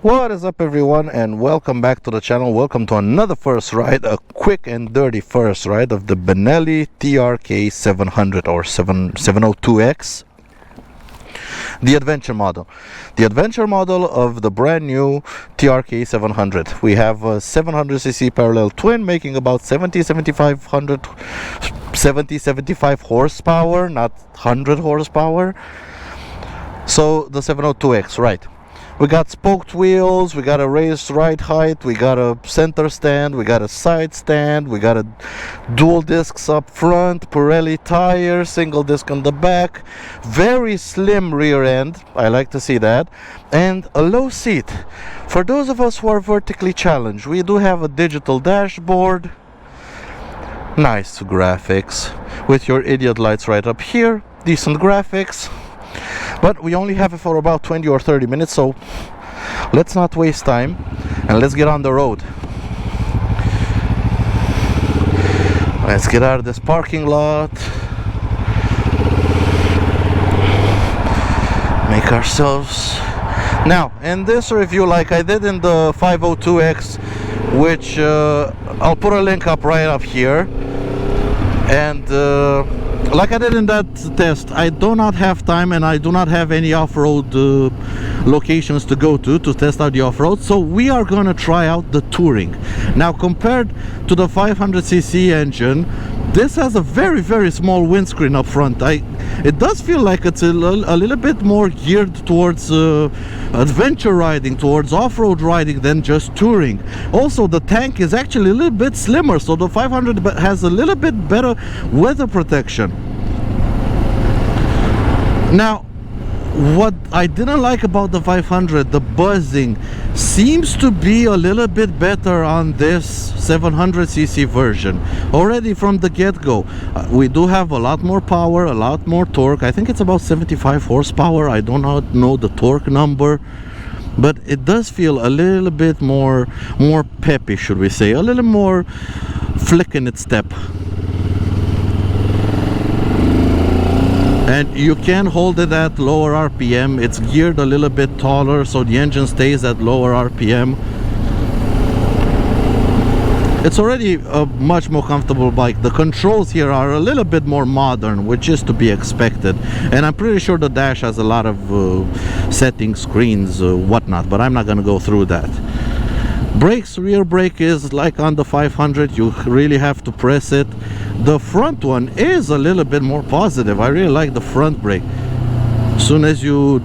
What is up, everyone, and welcome back to the channel. Welcome to another first ride, a quick and dirty first ride of the Benelli TRK 700 or 702X, the adventure model. The adventure model of the brand new TRK 700. We have a 700cc parallel twin making about 75 horsepower, not 100 horsepower. So the 702X, right? We got spoked wheels, we got a raised ride height, we got a center stand, we got a side stand, we got a dual discs up front, Pirelli tires, single disc on the back, very slim rear end, I like to see that, and a low seat. For those of us who are vertically challenged, we do have a digital dashboard, nice graphics, with your idiot lights right up here, decent graphics. But we only have it for about 20 or 30 minutes, so let's not waste time and let's get on the road. Let's get out of this parking lot, make ourselves now in this review, like I did in the 502X, which I'll put a link up right up here, and like I did in that test, I do not have time and I do not have any off-road locations to go to test out the off-road, so we are going to try out the touring. Now, compared to the 500cc engine, this has a very small windscreen up front. It does feel like it's a little bit more geared towards adventure riding, towards off-road riding than just touring. Also, the tank is actually a little bit slimmer, so the 500 has a little bit better weather protection. Now, what I didn't like about the 500, the buzzing seems to be a little bit better on this 700cc version. Already from the get-go, we do have a lot more power, a lot more torque. I think it's about 75 horsepower. I do not know the torque number, but it does feel a little bit more peppy, should we say, a little more flick in its step. And you can hold it at lower RPM. It's geared a little bit taller, so the engine stays at lower RPM. It's already a much more comfortable bike. The controls here are a little bit more modern, which is to be expected. And I'm pretty sure the dash has a lot of setting screens, whatnot, but I'm not going to go through that. Brakes, rear brake is like on the 500, you really have to press it. The front one is a little bit more positive. I really like the front brake. Soon as you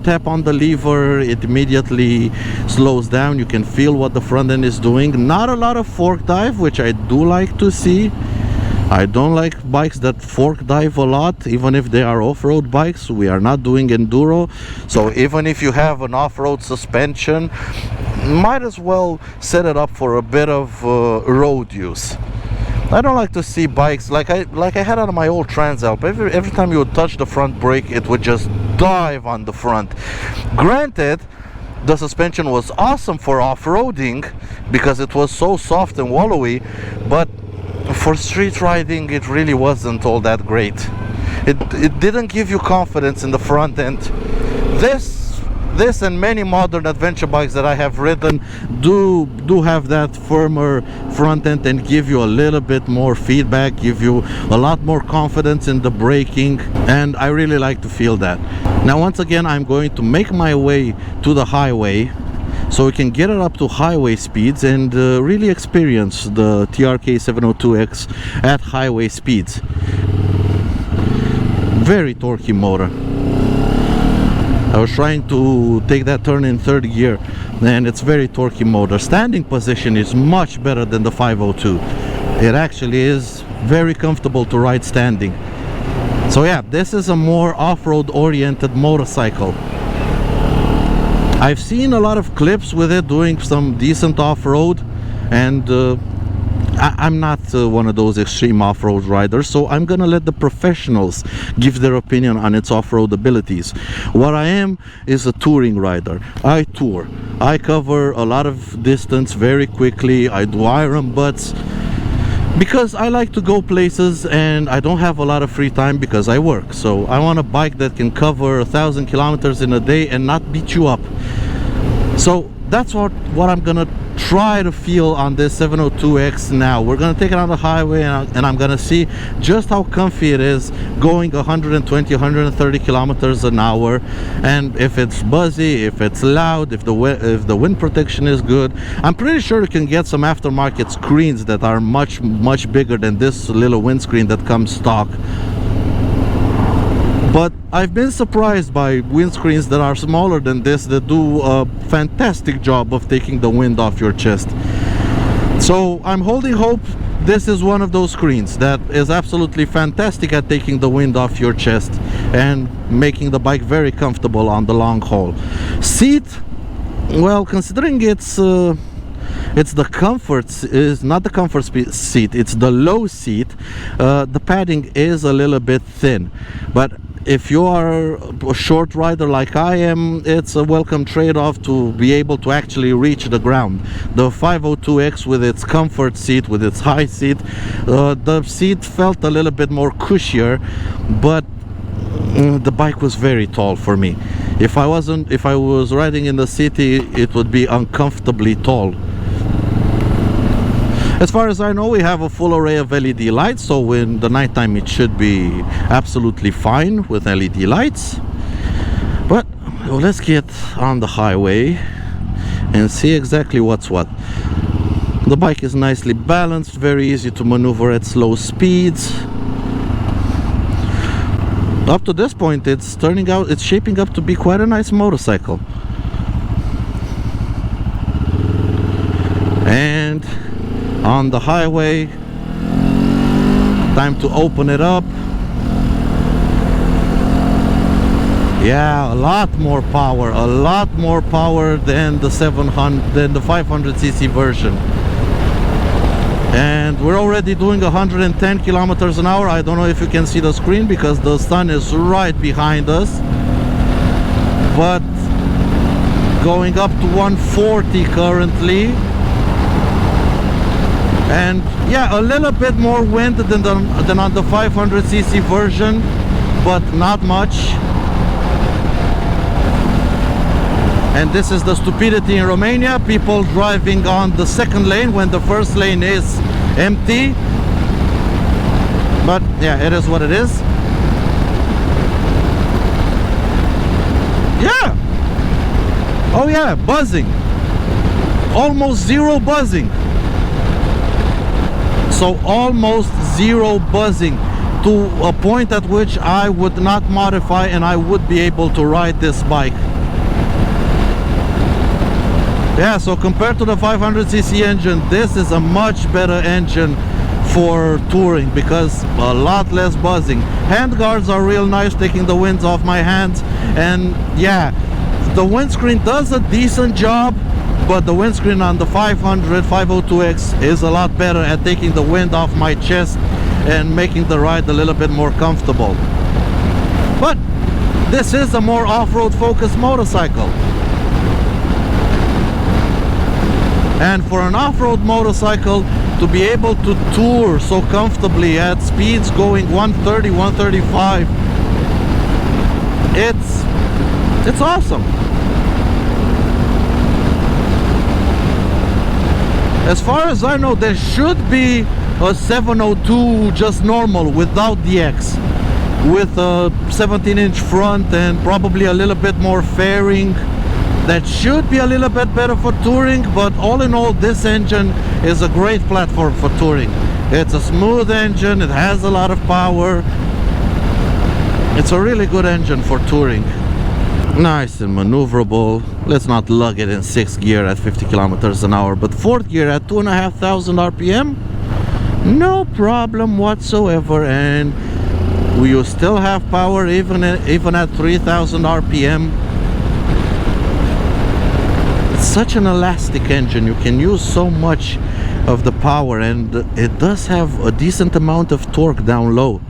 tap on the lever, it immediately slows down. You can feel what the front end is doing. Not a lot of fork dive, which I do like to see. I don't like bikes that fork dive a lot, even if they are off-road bikes. We are not doing enduro, so even if you have an off-road suspension, might as well set it up for a bit of road use. I don't like to see bikes like I had on my old Transalp. Every time you would touch the front brake, it would just dive on the front. Granted, the suspension was awesome for off-roading because it was so soft and wallowy, but for street riding it really wasn't all that great. It didn't give you confidence in the front end. This and many modern adventure bikes that I have ridden do have that firmer front end and give you a little bit more feedback, give you a lot more confidence in the braking, and I really like to feel that. Now, once again, I'm going to make my way to the highway so we can get it up to highway speeds and really experience the TRK 702X at highway speeds. Very torquey motor. I was trying to take that turn in third gear and it's very torquey motor. Standing position is much better than the 502. It actually is very comfortable to ride standing. So yeah, this is a more off-road oriented motorcycle. I've seen a lot of clips with it doing some decent off-road, and I'm not one of those extreme off-road riders, so I'm gonna let the professionals give their opinion on its off-road abilities. What I am is a touring rider. I tour. I cover a lot of distance very quickly. I do iron butts because I like to go places and I don't have a lot of free time because I work. So I want a bike that can cover 1,000 kilometers in a day and not beat you up. So that's what I'm gonna try to feel on this 702X now. We're gonna take it on the highway, and I'm gonna see just how comfy it is going 120, 130 kilometers an hour, and if it's buzzy, if it's loud, if the wind protection is good. I'm pretty sure you can get some aftermarket screens that are much bigger than this little windscreen that comes stock. But I've been surprised by windscreens that are smaller than this that do a fantastic job of taking the wind off your chest. So I'm holding hope this is one of those screens that is absolutely fantastic at taking the wind off your chest and making the bike very comfortable on the long haul. Seat, well, considering it's the comfort, is not the comfort seat, it's the low seat. The padding is a little bit thin, but if you are a short rider like I am, it's a welcome trade-off to be able to actually reach the ground. The 502X with its comfort seat, with its high seat, the seat felt a little bit more cushier, but the bike was very tall for me. If I was riding in the city, it would be uncomfortably tall. As far as I know, we have a full array of LED lights, so in the nighttime it should be absolutely fine with LED lights. But let's get on the highway and see exactly what's what. The bike is nicely balanced, very easy to maneuver at slow speeds. Up to this point, it's shaping up to be quite a nice motorcycle. And on the highway, time to open it up. Yeah, a lot more power than the 500cc version. And we're already doing 110 kilometers an hour. I don't know if you can see the screen because the sun is right behind us, but going up to 140 currently. And yeah, a little bit more wind than on the 500cc version, but not much. And this is the stupidity in Romania, people driving on the second lane when the first lane is empty. But yeah, it is what it is. Yeah. Oh yeah, buzzing. Almost zero buzzing. So almost zero buzzing, to a point at which I would not modify and I would be able to ride this bike. Yeah, so compared to the 500cc engine, this is a much better engine for touring because a lot less buzzing. Handguards are real nice, taking the winds off my hands, and yeah, the windscreen does a decent job. But the windscreen on the 502X is a lot better at taking the wind off my chest and making the ride a little bit more comfortable. But this is a more off-road focused motorcycle. And for an off-road motorcycle to be able to tour so comfortably at speeds going 130, 135, it's awesome. As far as I know, there should be a 702 just normal without the X, with a 17-inch front and probably a little bit more fairing. That should be a little bit better for touring, but all in all, this engine is a great platform for touring. It's a smooth engine, it has a lot of power. It's a really good engine for touring. Nice and maneuverable. Let's not lug it in 6th gear at 50 kilometers an hour, but 4th gear at 2,500 RPM, no problem whatsoever. And we still have power even at 3,000 RPM. It's such an elastic engine, you can use so much of the power, and it does have a decent amount of torque down low.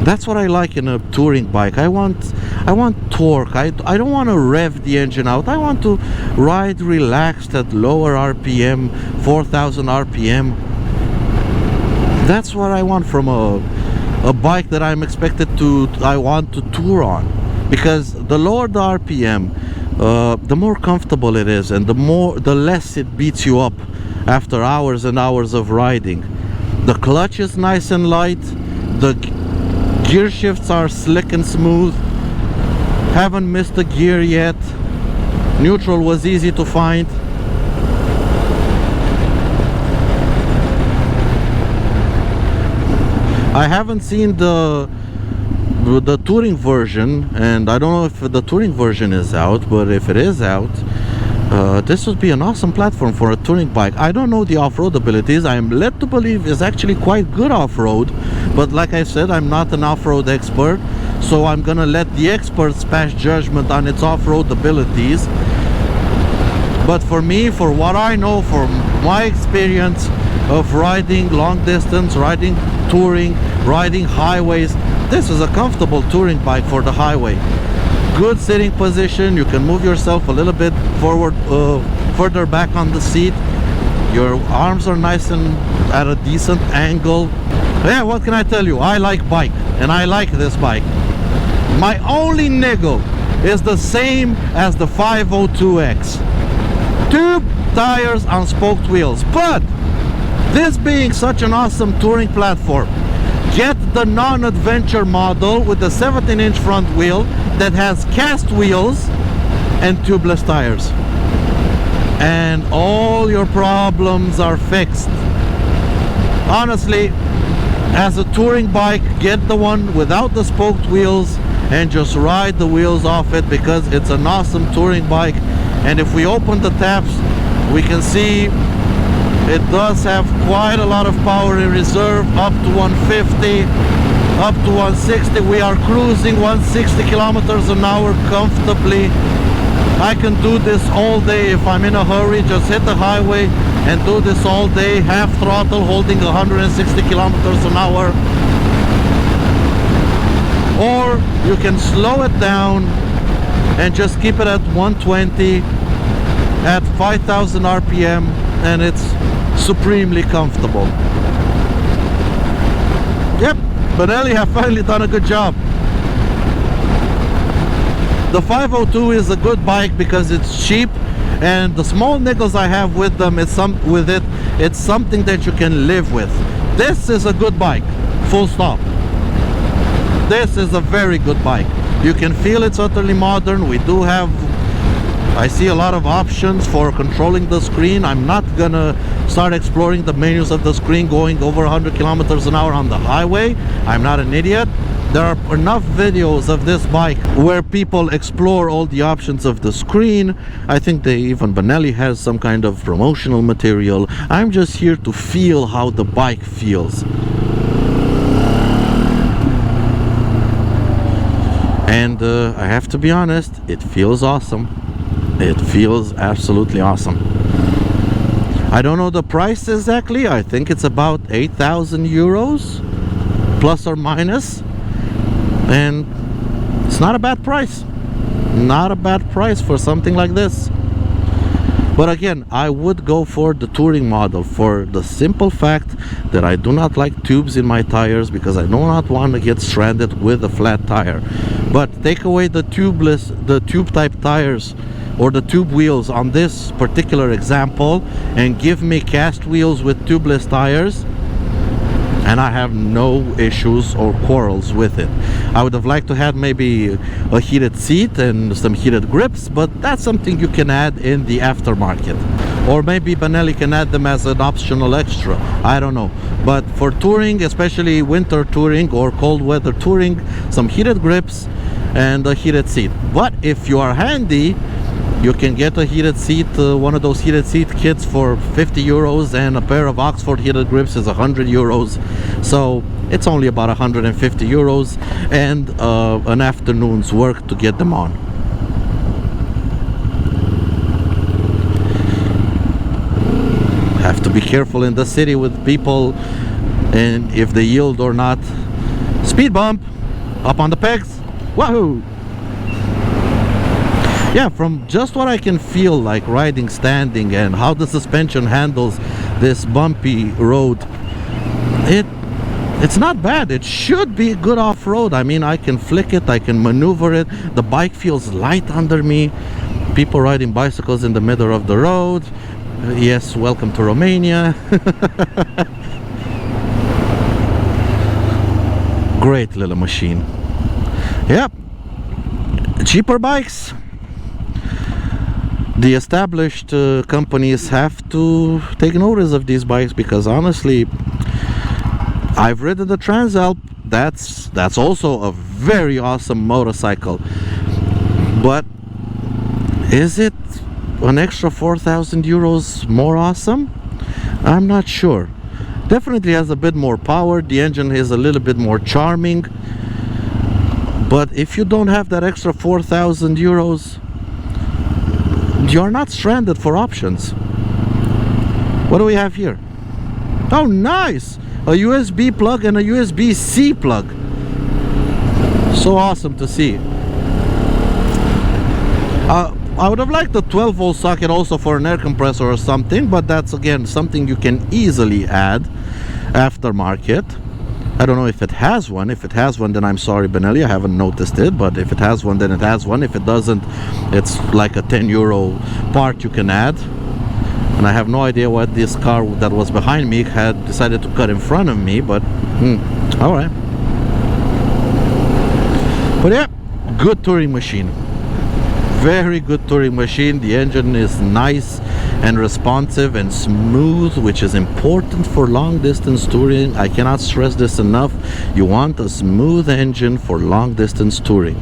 That's what I like in a touring bike. I want torque. I don't want to rev the engine out. I want to ride relaxed at lower RPM, 4,000 RPM. That's what I want from a bike that I want to tour on. Because the lower the RPM, the more comfortable it is, and the less it beats you up after hours and hours of riding. The clutch is nice and light, the gear shifts are slick and smooth, haven't missed a gear yet, neutral was easy to find. I haven't seen the touring version, and I don't know if the touring version is out, but if it is out, this would be an awesome platform for a touring bike. I don't know the off-road abilities. I am led to believe it's actually quite good off-road, but like I said, I'm not an off-road expert, so I'm gonna let the experts pass judgment on its off-road abilities. But for me, for what I know, from my experience of riding long distance, riding touring, riding highways, this is a comfortable touring bike for the highway. Good sitting position, you can move yourself a little bit forward, further back on the seat. Your arms are nice and at a decent angle. Yeah, what can I tell you? I like bike, and I like this bike. My only niggle is the same as the 502X. Tube tires on spoked wheels, but this being such an awesome touring platform, get the non-adventure model with the 17-inch front wheel that has cast wheels and tubeless tires, and all your problems are fixed. Honestly, as a touring bike, get the one without the spoked wheels and just ride the wheels off it, because it's an awesome touring bike. And if we open the tabs, we can see it does have quite a lot of power in reserve, up to 150, up to 160. We are cruising 160 kilometers an hour comfortably. I can do this all day if I'm in a hurry. Just hit the highway and do this all day, half throttle, holding 160 kilometers an hour. Or you can slow it down and just keep it at 120 at 5,000 RPM, and it's supremely comfortable. Yep, Benelli have finally done a good job. The 502 is a good bike because it's cheap, and the small niggles I have with them, it's something that you can live with. This is a good bike, full stop. This is a very good bike. You can feel it's utterly modern. We do have, I see a lot of options for controlling the screen. I'm not gonna start exploring the menus of the screen going over 100 kilometers an hour on the highway. I'm not an idiot. There are enough videos of this bike where people explore all the options of the screen. I think Benelli has some kind of promotional material. I'm just here to feel how the bike feels. And I have to be honest, it feels awesome. It feels absolutely awesome. I don't know the price exactly. I think it's about 8,000 euros, plus or minus. And it's not a bad price. Not a bad price for something like this. But again, I would go for the touring model for the simple fact that I do not like tubes in my tires, because I do not want to get stranded with a flat tire. But take away the tube type tires or the tube wheels on this particular example, and give me cast wheels with tubeless tires, and I have no issues or quarrels with it. I would have liked to have maybe a heated seat and some heated grips, but that's something you can add in the aftermarket. Or maybe Benelli can add them as an optional extra. I don't know. But for touring, especially winter touring or cold weather touring, some heated grips and a heated seat. But if you are handy, you can get a heated seat, one of those heated seat kits for 50 euros, and a pair of Oxford heated grips is 100 euros. So it's only about 150 euros and an afternoon's work to get them on. Have to be careful in the city with people and if they yield or not. Speed bump, up on the pegs, wahoo! Yeah, from just what I can feel like riding standing and how the suspension handles this bumpy road, it's not bad. It should be good off-road. I mean, I can flick it, I can maneuver it, the bike feels light under me. People riding bicycles in the middle of the road. Yes, welcome to Romania. Great little machine. Yep. Cheaper bikes. The established companies have to take notice of these bikes, because honestly, I've ridden the Transalp. That's also a very awesome motorcycle, but is it an extra 4,000 euros more awesome? I'm not sure. Definitely has a bit more power. The engine is a little bit more charming, but if you don't have that extra 4,000 euros, you're not stranded for options. What do we have here? Oh, nice! A USB plug and a USB-C plug. So awesome to see. I would have liked a 12-volt socket also for an air compressor or something, but that's again something you can easily add aftermarket. I don't know if it has one. If it has one, then I'm sorry, Benelli, I haven't noticed it. But if it has one, then it has one. If it doesn't, it's like a 10 euro part you can add. And I have no idea what this car that was behind me had decided to cut in front of me, but all right. But yeah, good touring machine. Very good touring machine. The engine is nice and responsive and smooth, which is important for long distance touring. I cannot stress this enough. You want a smooth engine for long distance touring.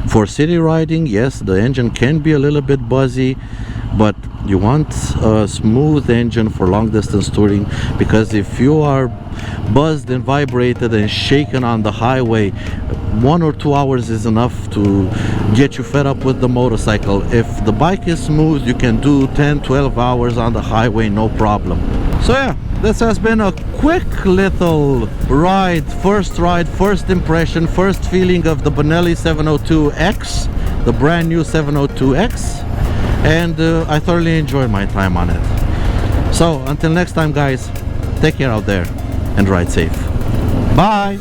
For city riding, yes, the engine can be a little bit buzzy, but you want a smooth engine for long distance touring, because if you are buzzed and vibrated and shaken on the highway, 1 or 2 hours is enough to get you fed up with the motorcycle. If the bike is smooth, you can do 10-12 hours on the highway, no problem. So yeah, this has been a quick little ride, first impression, first feeling of the Benelli 702X, the brand new 702X, and I thoroughly enjoyed my time on it. So until next time, guys, take care out there and ride safe. Bye.